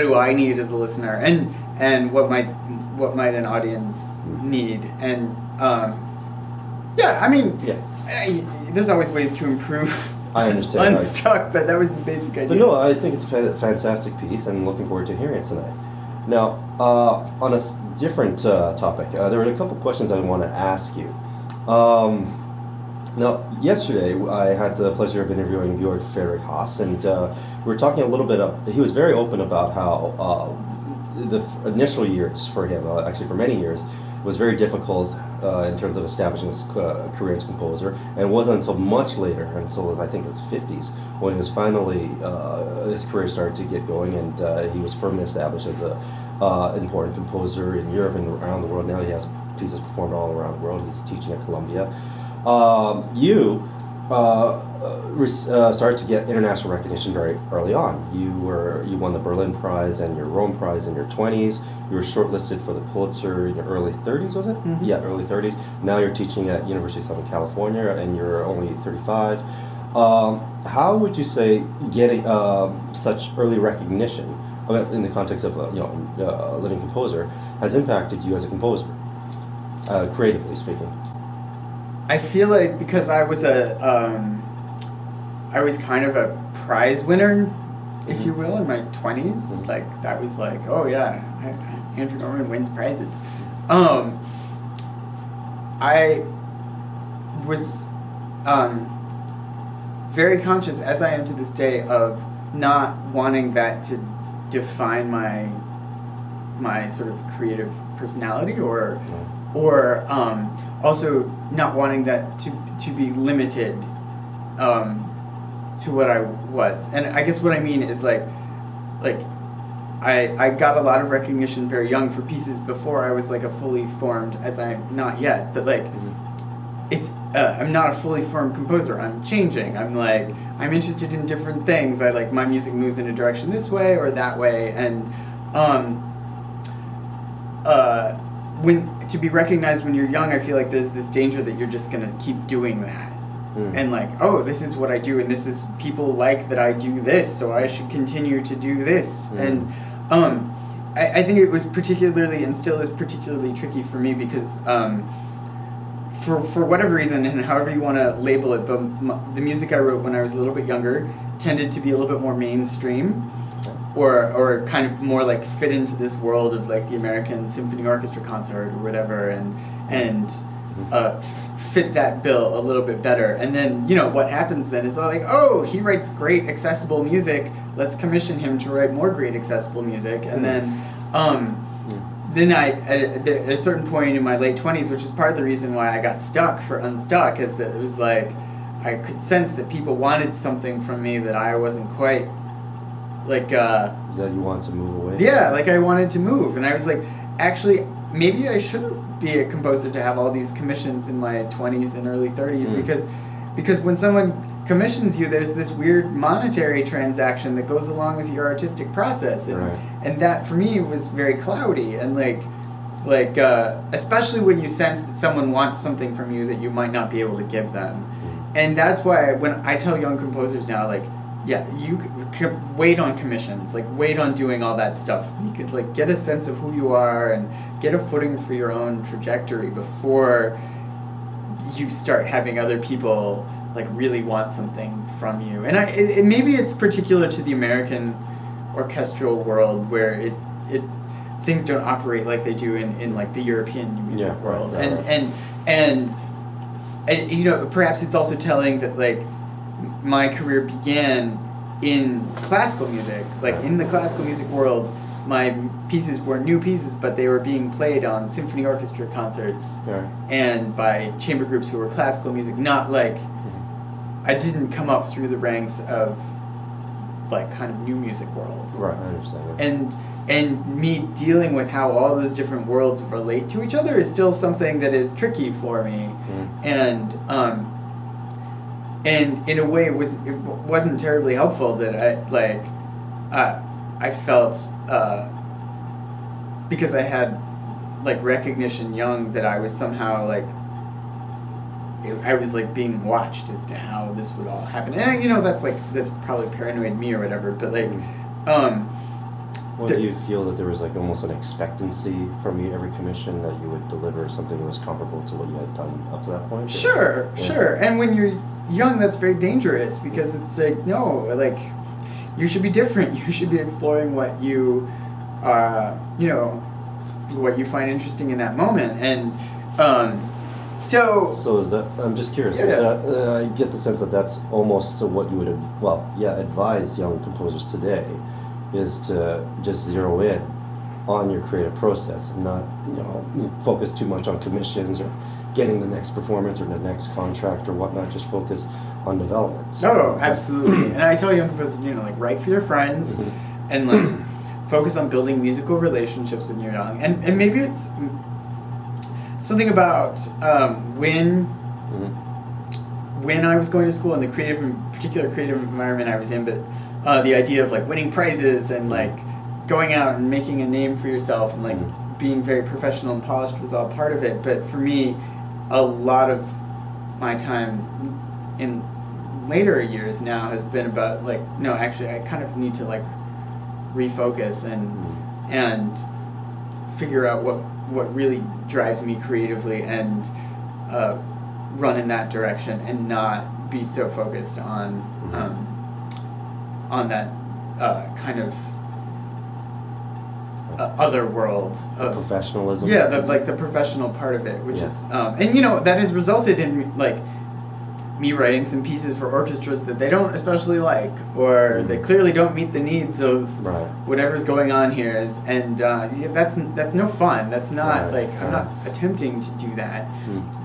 do I need as a listener, and what might an audience need, and there's always ways to improve. I understand. Unstuck, but that was the basic idea. But no, I think it's a fantastic piece, and I'm looking forward to hearing it tonight. Now, on a different topic, there were a couple questions I want to ask you. Now, yesterday I had the pleasure of interviewing Georg Friedrich Haas, and we were talking a little bit he was very open about how the initial years for him, actually for many years, was very difficult in terms of establishing his career as a composer, and it wasn't until much later, until I think his 50s, when he was finally, his career started to get going, and he was firmly established as a important composer in Europe and around the world. Now he has pieces performed all around the world. He's teaching at Columbia. You started to get international recognition very early on. You won the Berlin Prize and your Rome Prize in your 20s. You were shortlisted for the Pulitzer in your early 30s, was it? Mm-hmm. Yeah, early 30s. Now you're teaching at University of Southern California, and you're only 35. How would you say getting such early recognition, in the context of a living composer, has impacted you as a composer, creatively speaking? I feel like because I was kind of a prize winner, if you will, in my 20s. Like that was like, oh yeah, Andrew Norman wins prizes. I was very conscious, as I am to this day, of not wanting that to define my sort of creative personality, or also not wanting that to be limited to what I was. And I guess what I mean is like I got a lot of recognition very young for pieces before I was like a fully formed, as I'm not yet, but like it's I'm not a fully formed composer. I'm changing. I'm interested in different things. I like my music moves in a direction this way or that way, and when to be recognized when you're young, I feel like there's this danger that you're just gonna keep doing that. And like, oh, this is what I do, and this is, people like that I do this, so I should continue to do this. And I think it was particularly, and still is particularly tricky for me, because for whatever reason, and however you want to label it, but the music I wrote when I was a little bit younger tended to be a little bit more mainstream, or kind of more like fit into this world of like the American Symphony Orchestra concert or whatever, and fit that bill a little bit better. And then, what happens then is like, oh, he writes great accessible music, let's commission him to write more great accessible music. And then I, at a certain point in my late 20s, which is part of the reason why I got stuck for Unstuck, is that it was like, I could sense that people wanted something from me that I wasn't quite, like... that you wanted to move away? Yeah, like I wanted to move. And I was like, actually, maybe I shouldn't be a composer to have all these commissions in my 20s and early 30s, because when someone commissions you, there's this weird monetary transaction that goes along with your artistic process, and that for me was very cloudy, and like especially when you sense that someone wants something from you that you might not be able to give them. And that's why when I tell young composers now, like, yeah, you can wait on commissions, like wait on doing all that stuff. You could like get a sense of who you are and get a footing for your own trajectory before you start having other people like really want something from you. And maybe it's particular to the American orchestral world, where it things don't operate like they do in like the European music world. And perhaps it's also telling that like my career began in classical music. Like in the classical music world, my pieces were new pieces, but they were being played on symphony orchestra concerts and by chamber groups who were classical music. Not like I didn't come up through the ranks of like kind of new music world. Right, I understand. And me dealing with how all those different worlds relate to each other is still something that is tricky for me. And in a way it wasn't terribly helpful that I felt because I had like recognition young that I was somehow like I was like being watched as to how this would all happen. And that's probably paranoid me or whatever, but like well, do you feel that there was like almost an expectancy from every commission that you would deliver something that was comparable to what you had done up to that point? Sure. And when you're young, that's very dangerous because it's like, no, like, you should be different. You should be exploring what you, what you find interesting in that moment. And so is that, I'm just curious, is that, I get the sense that that's almost what you would advise young composers today, is to just zero in on your creative process and not, focus too much on commissions or getting the next performance or the next contract or whatnot. Just focus on development. Oh, absolutely. And I tell young composers, like write for your friends and like focus on building musical relationships when you're young. And maybe it's something about when I was going to school and the particular creative environment I was in, but the idea of like winning prizes and like going out and making a name for yourself and like being very professional and polished was all part of it. But for me, a lot of my time in later years now has been about like, no, actually I kind of need to like refocus and figure out what really drives me creatively and run in that direction and not be so focused on that kind of other world of professionalism. Yeah, the professional part of it, which is and that has resulted in like me writing some pieces for orchestras that they don't especially like, or they clearly don't meet the needs of whatever's going on here. And that's no fun. That's not like I'm not attempting to do that.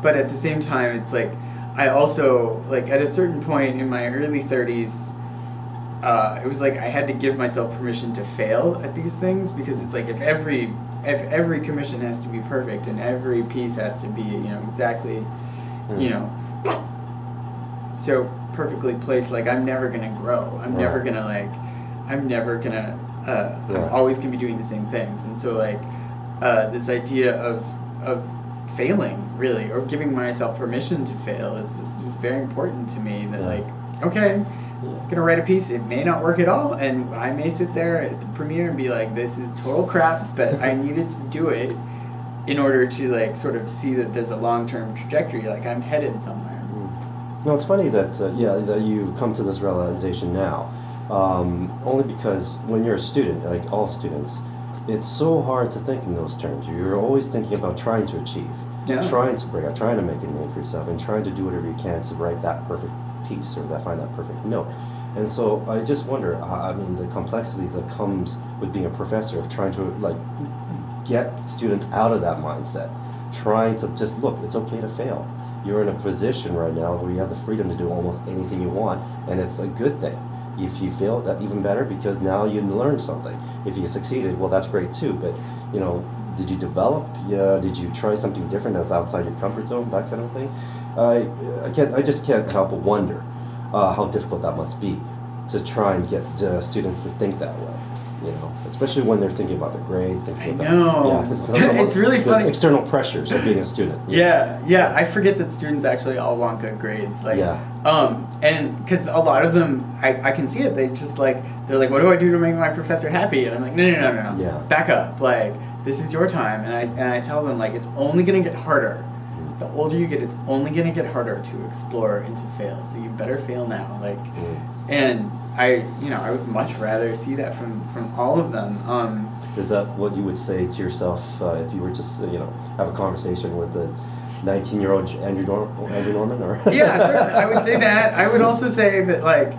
But at the same time, it's like I also like at a certain point in my early 30s. It was like I had to give myself permission to fail at these things because it's like if every commission has to be perfect and every piece has to be exactly so perfectly placed, like I'm never gonna grow. I'm never gonna I'm always gonna be doing the same things. And so like this idea of failing really, or giving myself permission to fail is very important to me. That like okay. I'm gonna write a piece, it may not work at all, and I may sit there at the premiere and be like, this is total crap, but I needed to do it in order to like sort of see that there's a long-term trajectory, like I'm headed somewhere. No, it's funny that that you come to this realization now, only because when you're a student, like all students, it's so hard to think in those terms. You're always thinking about trying to achieve, trying to break out, trying to make a name for yourself, and trying to do whatever you can to write that perfect piece or find that perfect note. And so I just wonder, the complexities that comes with being a professor of trying to like get students out of that mindset, trying to just look, it's okay to fail. You're in a position right now where you have the freedom to do almost anything you want, and it's a good thing. If you fail, that even better, because now you learned something. If you succeeded, well, that's great too. But did you develop? Did you try something different that's outside your comfort zone? That kind of thing. I just can't help but wonder how difficult that must be to try and get students to think that way. Especially when they're thinking about their grades. I know. It's really funny. External pressures of being a student. Yeah. I forget that students actually all want good grades. Like, and because a lot of them, I can see it. They just like they're like, what do I do to make my professor happy? And I'm like, no. Yeah. Back up. Like, this is your time. And I tell them like it's only gonna get harder. The older you get, it's only going to get harder to explore and to fail. So you better fail now. Like, and I would much rather see that from all of them. Is that what you would say to yourself if you were just have a conversation with a 19-year-old Andrew Norman? Or yeah, certainly. I would say that. I would also say that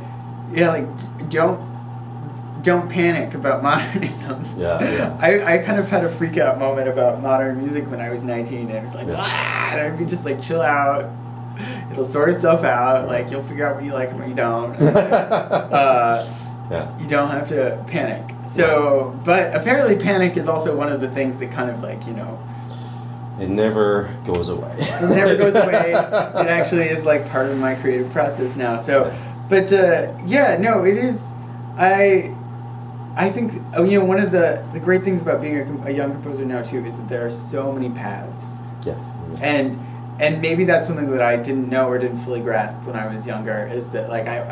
don't don't panic about modernism. Yeah. I kind of had a freak out moment about modern music when I was 19, and it was like, and I'd be just like, chill out. It'll sort itself out. Like, you'll figure out what you like and what you don't. You don't have to panic. So, but apparently panic is also one of the things that kind of like, it never goes away. It never goes away. It actually is like part of my creative process now. So, but no, it is. I think one of the great things about being a young composer now too is that there are so many paths. Yeah. And maybe that's something that I didn't know or didn't fully grasp when I was younger, is that like I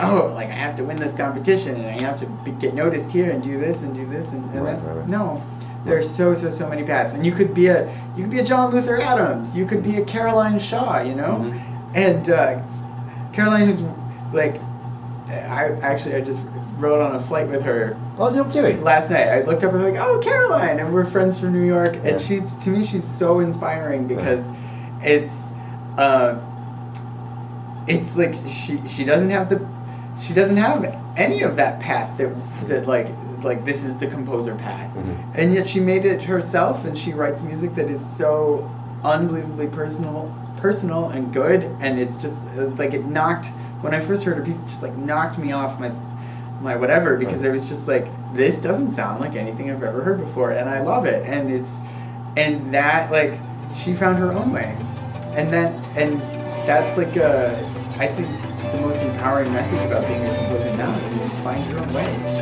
have to win this competition and I have to get noticed here and do this and that's no. There's so many paths, and you could be a John Luther Adams, you could be a Caroline Shaw, and Caroline is like, I just rode on a flight with her. Oh, no kidding. Last night, I looked up and I'm like, oh, Caroline, and we're friends from New York, and to me she's so inspiring because it's like she doesn't have any of that path that like this is the composer path, and yet she made it herself, and she writes music that is so unbelievably personal and good, and it's just like it knocked, when I first heard her piece, it just like knocked me off my whatever, because it was just like, this doesn't sound like anything I've ever heard before, and I love it, and that like she found her own way, and that's like I think the most empowering message about being a composer now is you just find your own way.